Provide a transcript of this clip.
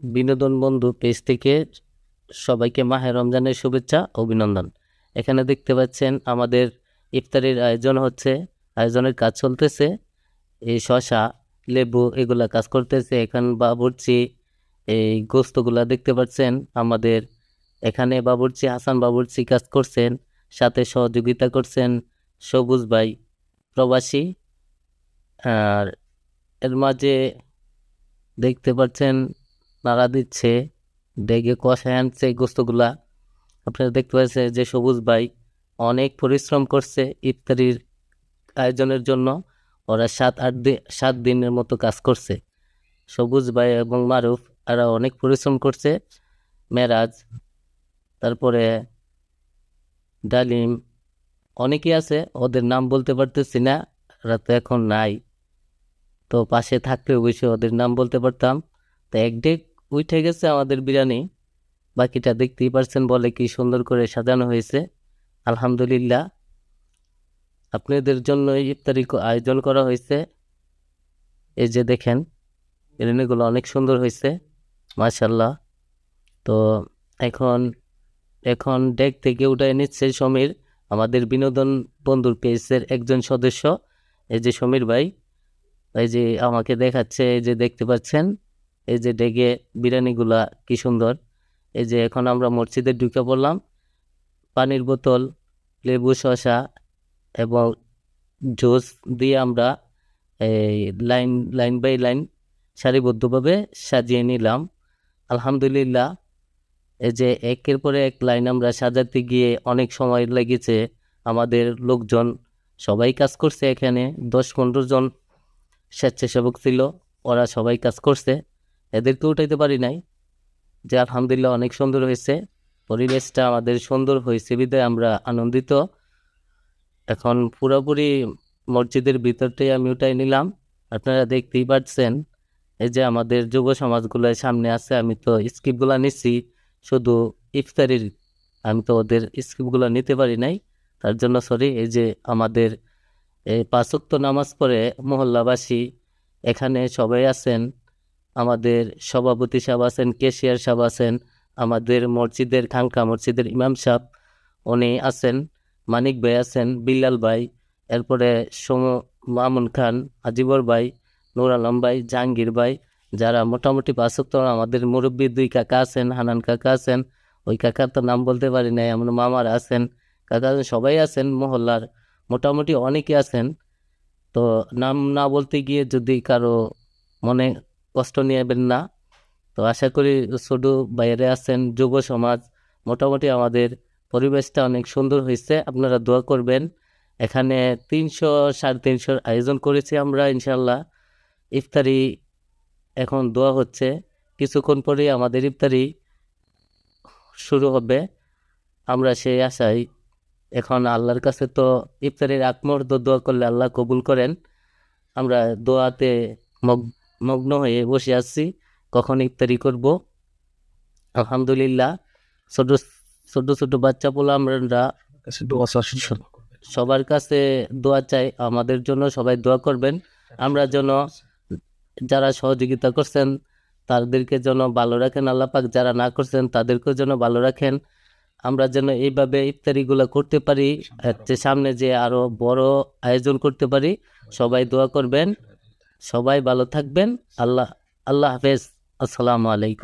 বিনোদন বন্ধু পেজ থেকে সবাইকে মাহে রমজানের শুভেচ্ছা অভিনন্দন। এখানে দেখতে পাচ্ছেন আমাদের ইফতারির আয়োজন হচ্ছে, আয়োজনের কাজ চলতেছে। এই শসা, লেবু এগুলা কাজ করতেছে। এখন বাবুর্চি এই গোস্তগুলা দেখতে পাচ্ছেন আমাদের এখানে বাবুর্চি হাসান বাবুর্চি কাজ করছেন, সাথে সহযোগিতা করছেন সবুজ ভাই প্রবাসী। আর এর মাঝে দেখতে পাচ্ছেন নাড়া দিচ্ছে, ডেগে কষায় আনছে গোস্তগুলা। আপনারা দেখতে পাচ্ছেন যে সবুজ ভাই অনেক পরিশ্রম করছে ইফতারির আয়োজনের জন্য। ওরা 7 দিনের মতো কাজ করছে। সবুজ ভাই এবং মারুফ এরা অনেক পরিশ্রম করছে। মেরাজ, তারপরে ডালিম, অনেকেই আছে, ওদের নাম বলতে পারতেছি না, ওরা তো এখন নাই। তো পাশে থাকলে অবশ্যই ওদের নাম বলতে পারতাম। তো এক ডেক উঠে গেছে আমাদের বিরিয়ানি, বাকিটা দেখতেই পারছেন বলে কি সুন্দর করে সাজানো হয়েছে। আলহামদুলিল্লাহ, আপনাদের জন্য এই ইফতারি আয়োজন করা হয়েছে। এই যে দেখেন বিরিয়ানিগুলো অনেক সুন্দর হয়েছে, মাশাল্লাহ। তো এখন এখন ডেক থেকে উঠে নিচ্ছে সমীর, আমাদের বিনোদন বন্ধুর পেজের একজন সদস্য। এই যে সমীর ভাই, এই যে আমাকে দেখাচ্ছে, এই যে দেখতে পাচ্ছেন এই যে ডেকে বিরিয়ানিগুলা কি সুন্দর। এই যে এখন আমরা মসজিদে ঢুকে পড়লাম। পানির বোতল, লেবু, শসা এবং জুস দিয়ে আমরা এই লাইন লাইন বাই লাইন সারিবদ্ধভাবে সাজিয়ে নিলাম। আলহামদুলিল্লাহ, এই যে একের পরে এক লাইন আমরা সাজাতে গিয়ে অনেক সময় লেগেছে। আমাদের লোকজন সবাই কাজ করছে, এখানে 10-15 জন স্বেচ্ছাসেবক ছিল, ওরা সবাই কাজ করছে। এদেরকে উঠাইতে পারি নাই। যে আলহামদুলিল্লাহ অনেক সুন্দর হয়েছে, পরিবেশটা আমাদের সুন্দর হয়েছে বিধায় আমরা আনন্দিত। এখন পুরোপুরি মসজিদের ভিতরটাই আমি উঠাই নিলাম। আপনারা দেখতেই পাচ্ছেন এই যে আমাদের যুব সমাজগুলো সামনে আছে। আমি তো স্ক্রিপ্টগুলো নিচ্ছি শুধু ইফতারির, আমি তো ওদের স্ক্রিপ্টগুলো নিতে পারি নাই, তার জন্য সরি। এই যে আমাদের এই 5 ওয়াক্ত নামাজ পড়ে মহল্লাবাসী এখানে সবাই আছেন। আমাদের সভাপতি সাহেব আছেন, কেশিয়ার সাহেব আছেন, আমাদের মসজিদের খানকা মসজিদের ইমাম সাহেব উনি আছেন, মানিক ভাই আছেন, বিল্লাল ভাই, এরপরে মামুন খান, আজিবর ভাই, নূর আলম ভাই, জাহাঙ্গীর ভাই, যারা মোটামুটি 5 ওয়াক্ত আমাদের মুরব্বী 2 কাকা আছেন, হানান কাকা আছেন, ওই কাকার তো নাম বলতে পারি নাই, আমার মামার আছেন, কাকা সবাই আছেন, মহল্লার মোটামুটি অনেকে আছেন। তো নাম না বলতে গিয়ে যদি কারো মনে কষ্ট নিয়েবেন না। তো আশা করি ছোট বাইরে আছেন, যুব সমাজ, মোটামুটি আমাদের পরিবেশটা অনেক সুন্দর হয়েছে। আপনারা দোয়া করবেন। এখানে 300-350 আয়োজন করেছি আমরা ইনশাল্লাহ। ইফতারি এখন দোয়া হচ্ছে, কিছুক্ষণ পরেই আমাদের ইফতারি শুরু হবে। আমরা সেই আশায় এখন আল্লাহর কাছে তো ইফতারির আগ মুহূর্ত দোয়া করলে আল্লাহ কবুল করেন। আমরা দোয়াতে মগ্ন হয়ে বসে আছি, কখন ইফতারি করব। আলহামদুলিল্লাহ, ছোট ছোট ছোট বাচ্চা পোলা আমরা সবার কাছে দোয়া চাই, আমাদের জন্য সবাই দোয়া করবেন। আমরা যেন যারা সহযোগিতা করছেন তাদেরকে যেন ভালো রাখেন আল্লাহ পাক, যারা না করছেন তাদেরকেও যেন ভালো রাখেন। আমরা যেন এইভাবে ইফতারিগুলো করতে পারি, সামনে যে আরো বড় আয়োজন করতে পারি। সবাই দোয়া করবেন, সবাই ভালো থাকবেন। আল্লাহ হাফেজ। আসসালামু আলাইকুম।